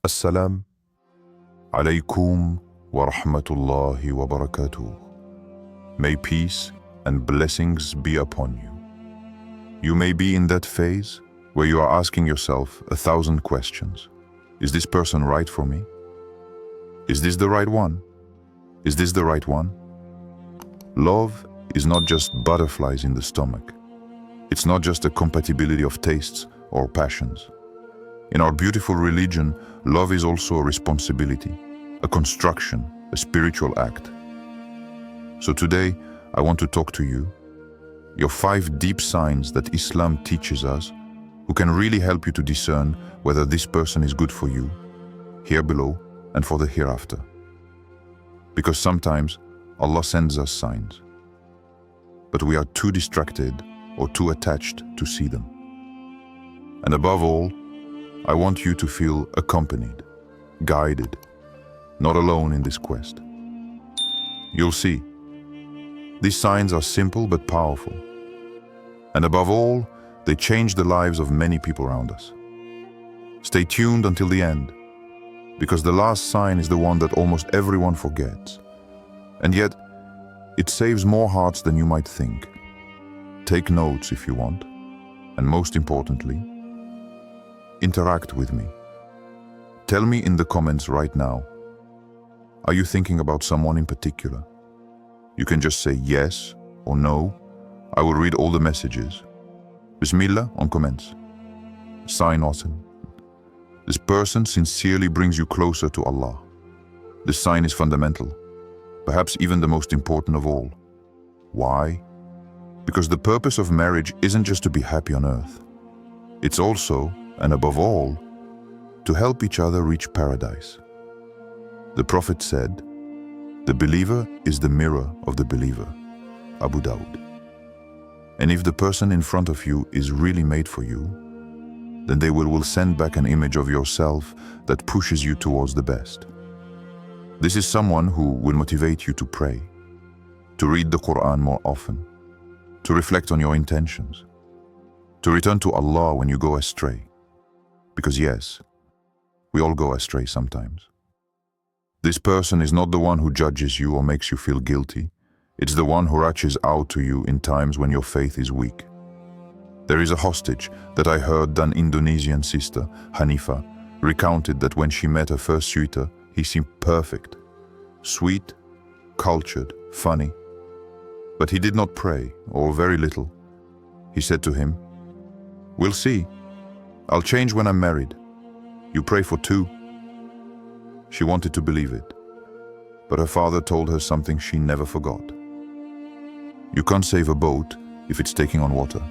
Assalam alaykum wa rahmatullahi wa barakatuh. May peace and blessings be upon you. You may be in that phase where you are asking yourself 1,000 questions. Is this person right for me? Is this the right one? Is this the right one? Love is not just butterflies in the stomach. It's not just a compatibility of tastes or passions. In our beautiful religion, love is also a responsibility, a construction, a spiritual act. So today, I want to talk to you, your 5 deep signs that Islam teaches us, who can really help you to discern whether this person is good for you, here below and for the hereafter. Because sometimes Allah sends us signs, but we are too distracted or too attached to see them. And above all, I want you to feel accompanied, guided, not alone in this quest. You'll see, these signs are simple but powerful. And above all, they change the lives of many people around us. Stay tuned until the end, because the last sign is the one that almost everyone forgets. And yet, it saves more hearts than you might think. Take notes if you want, and most importantly, interact with me. Tell me in the comments right now, are you thinking about someone in particular? You can just say yes or no. I will read all the messages. Bismillah on comments. Sign awesome. This person sincerely brings you closer to Allah. This sign is fundamental, perhaps even the most important of all. Why? Because the purpose of marriage isn't just to be happy on earth. It's also, and above all, to help each other reach paradise. The Prophet said, "The believer is the mirror of the believer." Abu Dawud. And if the person in front of you is really made for you, then they will send back an image of yourself that pushes you towards the best. This is someone who will motivate you to pray, to read the Qur'an more often, to reflect on your intentions, to return to Allah when you go astray. Because yes, we all go astray sometimes. This person is not the one who judges you or makes you feel guilty. It's the one who reaches out to you in times when your faith is weak. There is a hostage that I heard an Indonesian sister, Hanifa, recounted that when she met her first suitor, he seemed perfect, sweet, cultured, funny. But he did not pray, or very little. He said to him, "We'll see. I'll change when I'm married. You pray for 2. She wanted to believe it, but her father told her something she never forgot. You can't save a boat if it's taking on water.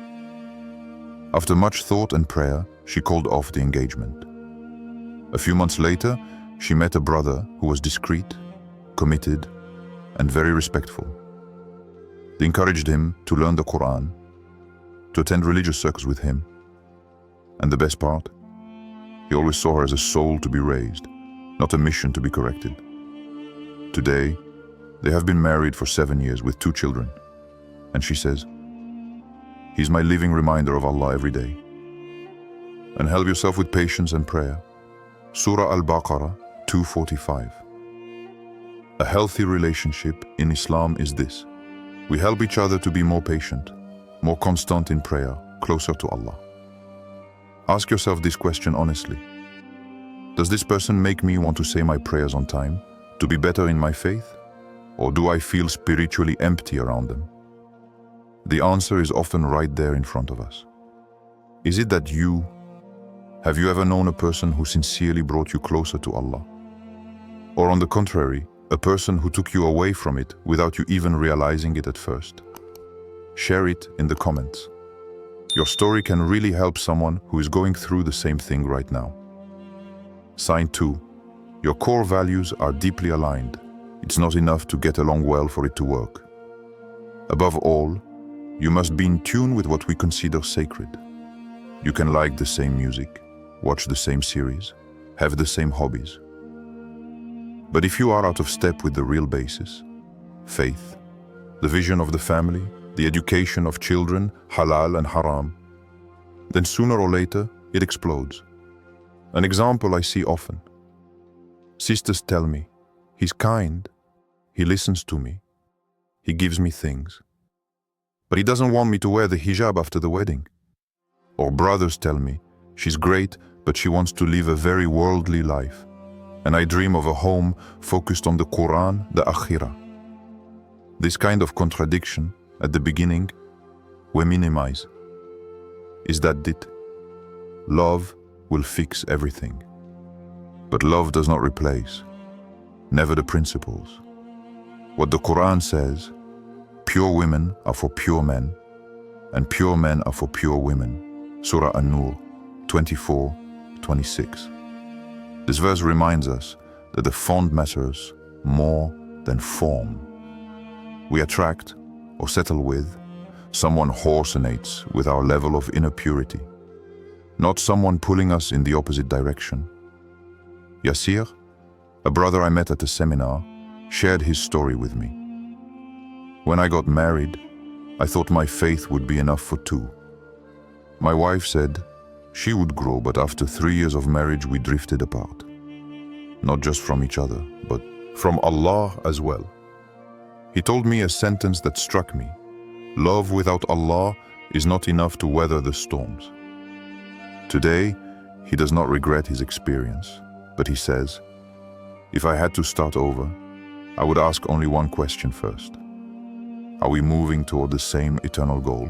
After much thought and prayer, she called off the engagement. A few months later, she met a brother who was discreet, committed, and very respectful. They encouraged him to learn the Qur'an, to attend religious circles with him. And the best part, he always saw her as a soul to be raised, not a mission to be corrected. Today, they have been married for 7 years with 2 children. And she says, "He's my living reminder of Allah every day." And help yourself with patience and prayer. Surah Al-Baqarah 245. A healthy relationship in Islam is this. We help each other to be more patient, more constant in prayer, closer to Allah. Ask yourself this question honestly. Does this person make me want to say my prayers on time, to be better in my faith? Or do I feel spiritually empty around them? The answer is often right there in front of us. Is it that have you ever known a person who sincerely brought you closer to Allah? Or on the contrary, a person who took you away from it without you even realizing it at first? Share it in the comments. Your story can really help someone who is going through the same thing right now. Sign 2. Your core values are deeply aligned. It's not enough to get along well for it to work. Above all, you must be in tune with what we consider sacred. You can like the same music, watch the same series, have the same hobbies. But if you are out of step with the real basis, faith, the vision of the family, the education of children, halal and haram, then sooner or later it explodes. An example I see often. Sisters tell me, he's kind, he listens to me, he gives me things. But he doesn't want me to wear the hijab after the wedding. Or brothers tell me, she's great, but she wants to live a very worldly life. And I dream of a home focused on the Qur'an, the akhirah. This kind of contradiction, at the beginning, we minimize. Is that it? Love will fix everything. But love does not replace, never the principles. What the Qur'an says, pure women are for pure men, and pure men are for pure women. Surah An-Nur 24:26. This verse reminds us that the fond matters more than form. We attract or settle with someone horsenates with our level of inner purity, not someone pulling us in the opposite direction. Yasir, a brother I met at a seminar, shared his story with me. When I got married, I thought my faith would be enough for two. My wife said she would grow, but after 3 years of marriage we drifted apart. Not just from each other, but from Allah as well. He told me a sentence that struck me. Love without Allah is not enough to weather the storms. Today, he does not regret his experience, but he says, if I had to start over, I would ask only one question first. Are we moving toward the same eternal goal?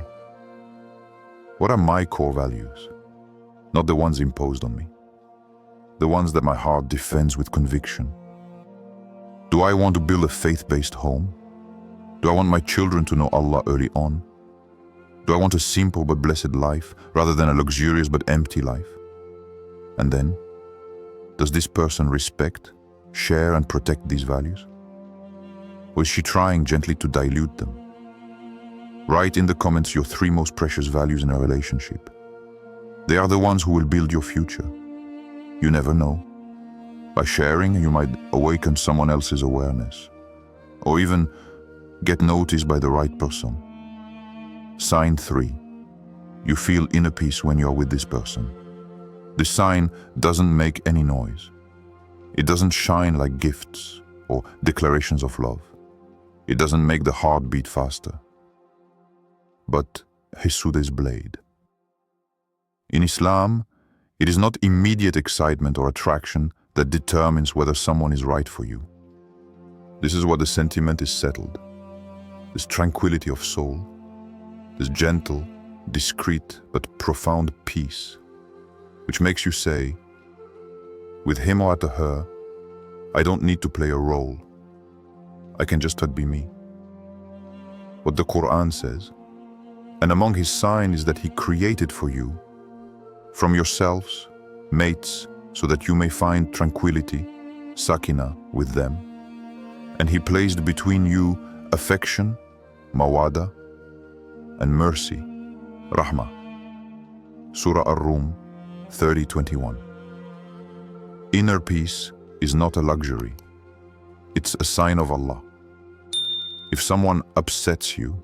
What are my core values? Not the ones imposed on me. The ones that my heart defends with conviction. Do I want to build a faith-based home? Do I want my children to know Allah early on? Do I want a simple but blessed life rather than a luxurious but empty life? And then, does this person respect, share and protect these values? Or is she trying gently to dilute them? Write in the comments your 3 most precious values in a relationship. They are the ones who will build your future. You never know. By sharing, you might awaken someone else's awareness, or even get noticed by the right person. Sign 3. You feel inner peace when you are with this person. This sign doesn't make any noise. It doesn't shine like gifts or declarations of love. It doesn't make the heart beat faster. But Hisude's blade. In Islam, it is not immediate excitement or attraction that determines whether someone is right for you. This is what the sentiment is settled. This tranquility of soul, this gentle, discreet but profound peace, which makes you say, with him or to her, I don't need to play a role. I can just be me. What the Qur'an says, and among his signs is that he created for you, from yourselves, mates, so that you may find tranquility, sakina, with them. And he placed between you affection, mawada, and mercy, rahmah. Surah Ar-Rum 30:21. Inner peace is not a luxury. It's a sign of Allah. If someone upsets you,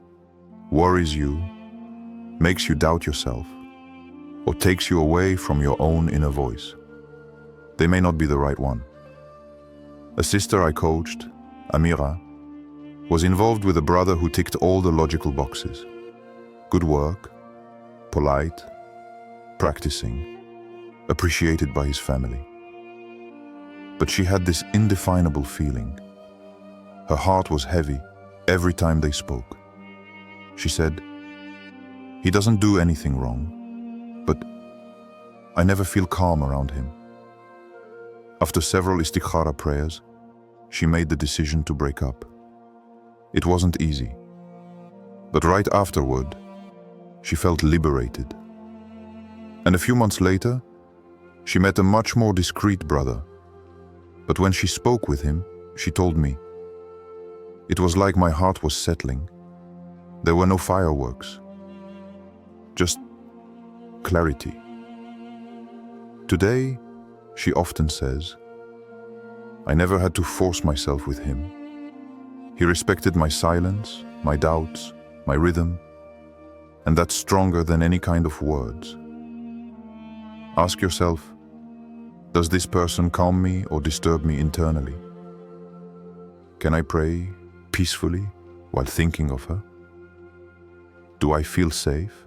worries you, makes you doubt yourself, or takes you away from your own inner voice, they may not be the right one. A sister I coached, Amira, was involved with a brother who ticked all the logical boxes. Good work, polite, practicing, appreciated by his family. But she had this indefinable feeling. Her heart was heavy every time they spoke. She said, he doesn't do anything wrong, but I never feel calm around him. After several istikhara prayers, she made the decision to break up. It wasn't easy, but right afterward, she felt liberated. And a few months later, she met a much more discreet brother. But when she spoke with him, she told me, it was like my heart was settling. There were no fireworks, just clarity. Today, she often says, I never had to force myself with him. He respected my silence, my doubts, my rhythm, and that's stronger than any kind of words. Ask yourself, Does this person calm me or disturb me internally? Can I pray peacefully while thinking of her? Do I feel safe?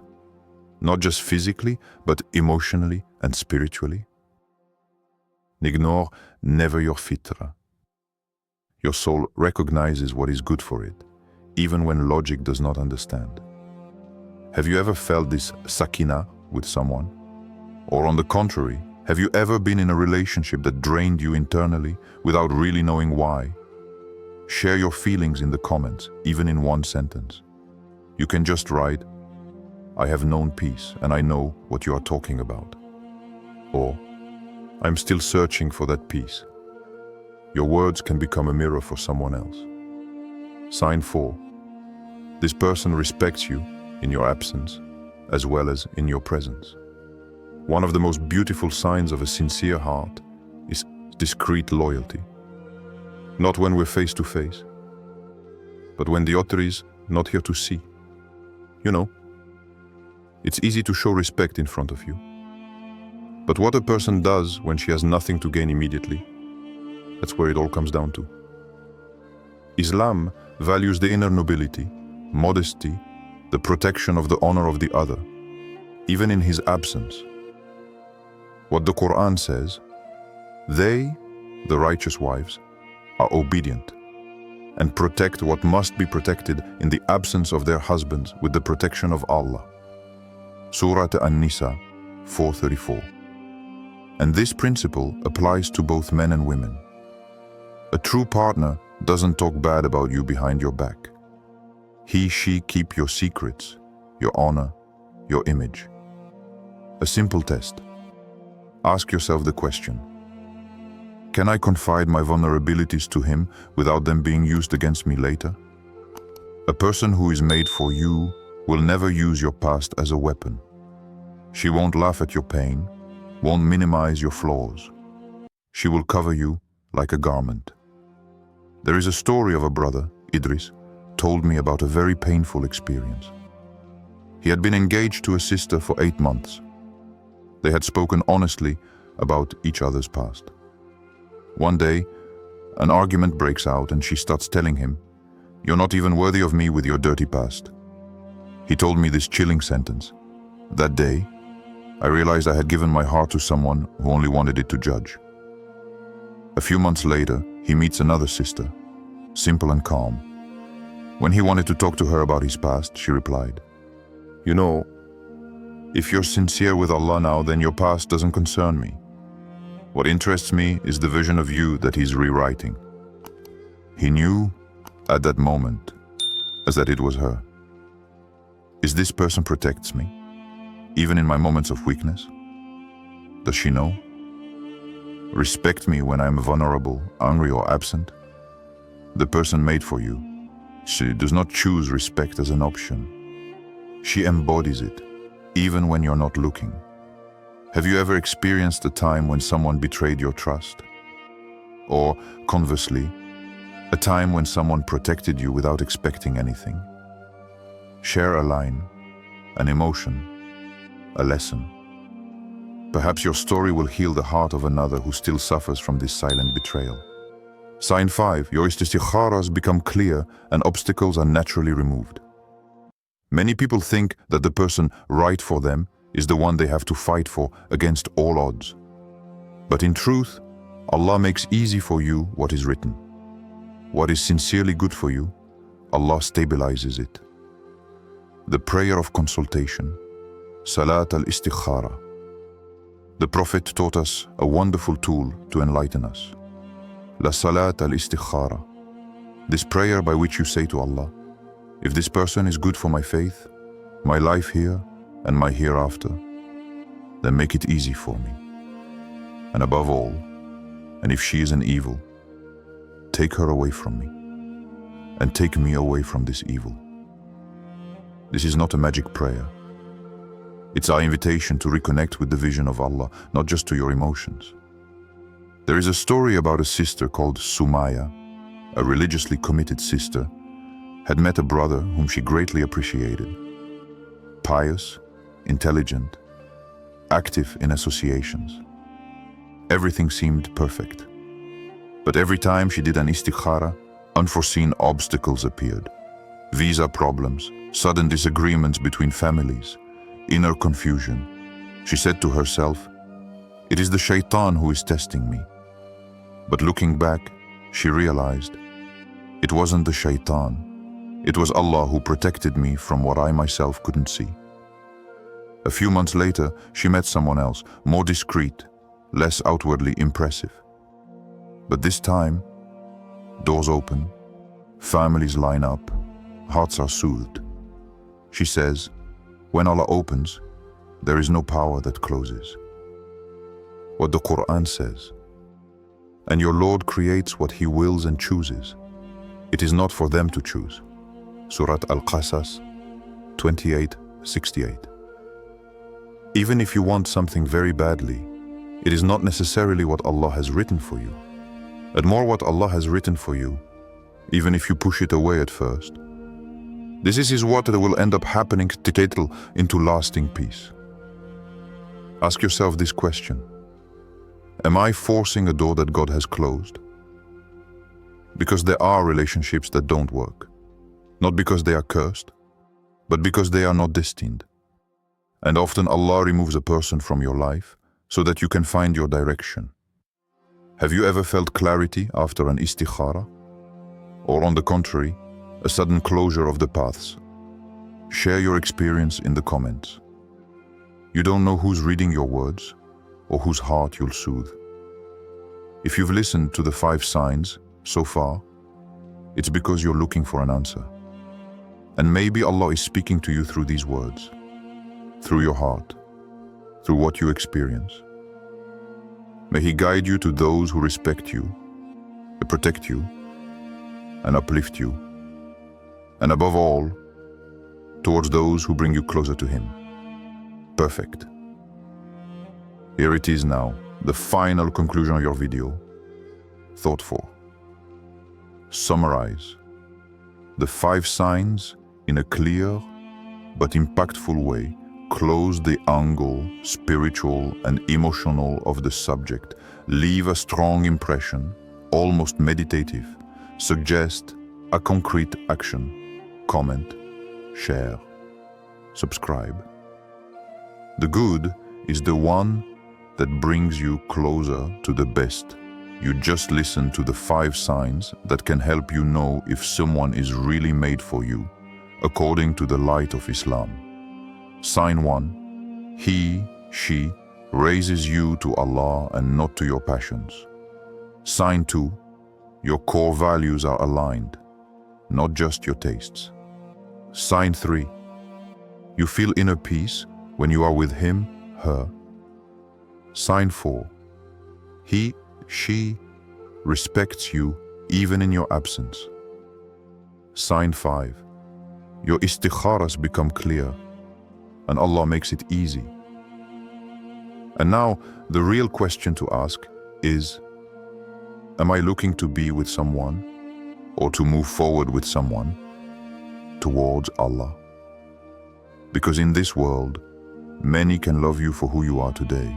Not just physically, but emotionally and spiritually? Ignore never your fitra. Your soul recognizes what is good for it, even when logic does not understand. Have you ever felt this sakina with someone? Or on the contrary, have you ever been in a relationship that drained you internally without really knowing why? Share your feelings in the comments, even in one sentence. You can just write, "I have known peace and I know what you are talking about." Or, "I'm still searching for that peace." Your words can become a mirror for someone else. Sign 4. This person respects you in your absence as well as in your presence. One of the most beautiful signs of a sincere heart is discreet loyalty. Not when we're face to face, but when the other is not here to see. You know, it's easy to show respect in front of you. But what a person does when she has nothing to gain immediately, that's where it all comes down to. Islam values the inner nobility, modesty, the protection of the honor of the other, even in his absence. What the Qur'an says, they, the righteous wives, are obedient and protect what must be protected in the absence of their husbands with the protection of Allah. Surah An-Nisa 4:34. And this principle applies to both men and women. A true partner doesn't talk bad about you behind your back. He, she keep your secrets, your honor, your image. A simple test. Ask yourself the question, can I confide my vulnerabilities to him without them being used against me later? A person who is made for you will never use your past as a weapon. She won't laugh at your pain, won't minimize your flaws. She will cover you like a garment. There is a story of a brother, Idris, told me about a very painful experience. He had been engaged to a sister for 8 months. They had spoken honestly about each other's past. One day, an argument breaks out and she starts telling him, "You're not even worthy of me with your dirty past." He told me this chilling sentence. That day, I realized I had given my heart to someone who only wanted it to judge. A few months later, he meets another sister, simple and calm. When he wanted to talk to her about his past, she replied, "You know, if you're sincere with Allah now, then your past doesn't concern me. What interests me is the vision of you that he's rewriting." He knew at that moment as that it was her. Is this person protects me, even in my moments of weakness? Does she know? Respect me when I'm vulnerable, angry or absent? The person made for you, she does not choose respect as an option. She embodies it, even when you're not looking. Have you ever experienced a time when someone betrayed your trust? Or, conversely, a time when someone protected you without expecting anything? Share a line, an emotion, a lesson. Perhaps your story will heal the heart of another who still suffers from this silent betrayal. Sign 5. Your istikharas become clear and obstacles are naturally removed. Many people think that the person right for them is the one they have to fight for against all odds. But in truth, Allah makes easy for you what is written. What is sincerely good for you, Allah stabilizes it. The prayer of consultation, Salat al-Istikhara. The Prophet taught us a wonderful tool to enlighten us. La Salat al-Istikhara. This prayer by which you say to Allah, if this person is good for my faith, my life here, and my hereafter, then make it easy for me. And above all, and if she is an evil, take her away from me, and take me away from this evil. This is not a magic prayer. It's our invitation to reconnect with the vision of Allah, not just to your emotions. There is a story about a sister called Sumaya, a religiously committed sister, had met a brother whom she greatly appreciated. Pious, intelligent, active in associations. everything seemed perfect. But every time she did an istikhara, unforeseen obstacles appeared. Visa problems, sudden disagreements between families, inner confusion. She said to herself, "It is the shaitan who is testing me." But looking back, she realized it wasn't the shaitan. It was Allah who protected me from what I myself couldn't see. A few months later, she met someone else, more discreet, less outwardly impressive. But this time, doors open, families line up, hearts are soothed. She says, when Allah opens, there is no power that closes. What the Qur'an says. And your Lord creates what He wills and chooses. It is not for them to choose. Surah Al-Qasas 28:68. Even if you want something very badly, it is not necessarily what Allah has written for you. And more what Allah has written for you, even if you push it away at first. This is what will end up happening to get into lasting peace. Ask yourself this question. Am I forcing a door that God has closed? Because there are relationships that don't work. Not because they are cursed, but because they are not destined. And often Allah removes a person from your life so that you can find your direction. Have you ever felt clarity after an istikhara? Or on the contrary, a sudden closure of the paths? Share your experience in the comments. You don't know who's reading your words or whose heart you'll soothe. If you've listened to the 5 signs so far, it's because you're looking for an answer. And maybe Allah is speaking to you through these words, through your heart, through what you experience. May He guide you to those who respect you, protect you, and uplift you. And above all, towards those who bring you closer to Him. Perfect. Here it is now, the final conclusion of your video. Thought 4. Summarize the 5 signs in a clear but impactful way. Close the angle, spiritual and emotional of the subject. Leave a strong impression, almost meditative. Suggest a concrete action. Comment, share, subscribe. The good is the one that brings you closer to the best. You just listen to the 5 signs that can help you know if someone is really made for you, according to the light of Islam. Sign 1. He, she raises you to Allah and not to your passions. Sign 2. Your core values are aligned, not just your tastes. Sign 3. You feel inner peace when you are with him, her. Sign 4. He, she respects you even in your absence. Sign 5. Your istikharas become clear and Allah makes it easy. And now the real question to ask is, am I looking to be with someone or to move forward with someone towards Allah? Because in this world, many can love you for who you are today,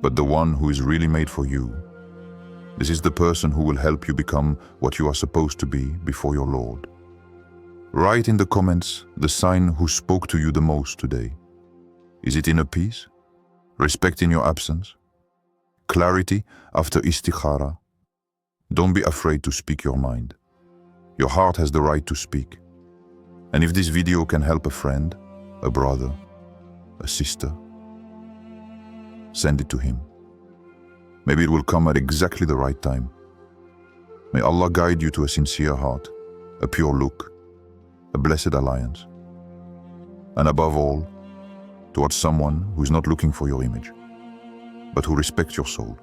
but the one who is really made for you, this is the person who will help you become what you are supposed to be before your Lord. Write in the comments the sign who spoke to you the most today. Is it inner peace? Respect in your absence? Clarity after istikhara? Don't be afraid to speak your mind. Your heart has the right to speak. And if this video can help a friend, a brother, a sister, send it to him. Maybe it will come at exactly the right time. May Allah guide you to a sincere heart, a pure look, a blessed alliance. And above all, towards someone who is not looking for your image, but who respects your soul.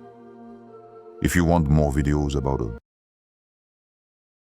If you want more videos about